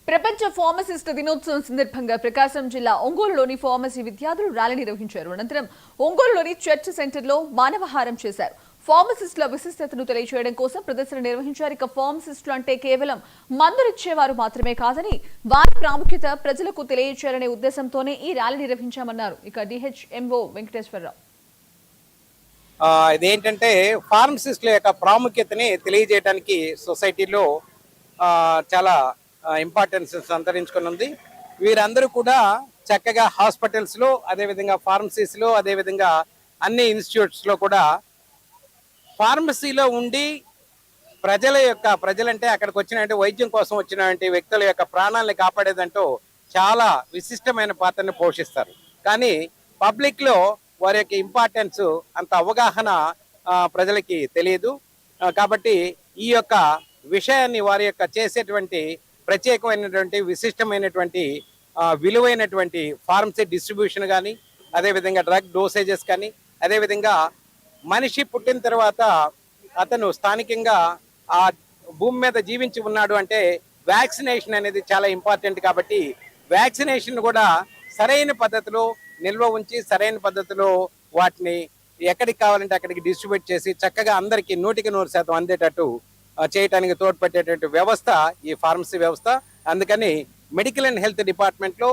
ప్రపంచ ఫార్మసిస్ట్ దినోత్సవం సందర్భంగా ప్రకాశం జిల్లా ఒంగోలులోని ఫార్మసీ విద్యార్థులు ర్యాలీ నిర్వహించారు. అనంతరం ఒంగోలులోని చర్చ్ సెంటర్లో మానవహారం చేశారు. ఫార్మసిస్టుల విశిష్టతను తెలియజేయడం కోసం ప్రదర్శన నిర్వహించారు. ఇక ఫార్మసిస్టులు అంటే కేవలం మందులిచ్చేవారు మాత్రమే కాదని వారి ప్రాముఖ్యత ప్రజలకు తెలియజేయాలనే ఉద్దేశంతోనే ఈ ర్యాలీ నిర్వహించామన్నారు. ఇక డిహెచ్ఎంఓ వెంకటేశ్వరరావు ఇదేంటంటే ఫార్మసిస్టుల యొక్క ప్రాముఖ్యతని తెలియజేయడానికి సొసైటీలో చాలా ఇంపార్టెన్స్ సంతరించుకొని ఉంది. వీరందరూ కూడా చక్కగా హాస్పిటల్స్లో, అదేవిధంగా ఫార్మసీస్లో, అదేవిధంగా అన్ని ఇన్స్టిట్యూట్స్లో కూడా ఫార్మసీలో ఉండి ప్రజలంటే అక్కడికి వచ్చినటువంటి వైద్యం కోసం వచ్చినటువంటి వ్యక్తుల యొక్క ప్రాణాలను కాపాడేదంటూ చాలా విశిష్టమైన పాత్రని పోషిస్తారు. కానీ పబ్లిక్లో వారి యొక్క ఇంపార్టెన్స్ అంత అవగాహన ప్రజలకి తెలియదు. కాబట్టి ఈ యొక్క విషయాన్ని వారి యొక్క చేసేటువంటి ప్రత్యేకమైనటువంటి విశిష్టమైనటువంటి విలువైనటువంటి ఫార్మసీ డిస్ట్రిబ్యూషన్ కానీ, అదేవిధంగా డ్రగ్ డోసేజెస్ కానీ, అదేవిధంగా మనిషి పుట్టిన తర్వాత అతను స్థానికంగా ఆ భూమి మీద జీవించి ఉన్నాడు అంటే వ్యాక్సినేషన్ అనేది చాలా ఇంపార్టెంట్. కాబట్టి వ్యాక్సినేషన్ కూడా సరైన పద్ధతిలో నిల్వ ఉంచి సరైన పద్ధతిలో వాటిని ఎక్కడికి కావాలంటే అక్కడికి డిస్ట్రిబ్యూట్ చేసి చక్కగా అందరికీ 100% అందేటట్టు చేయడానికి తోడ్పట్టేటువంటి వ్యవస్థ ఈ ఫార్మసీ వ్యవస్థ. అందుకని మెడికల్ అండ్ హెల్త్ డిపార్ట్మెంట్లో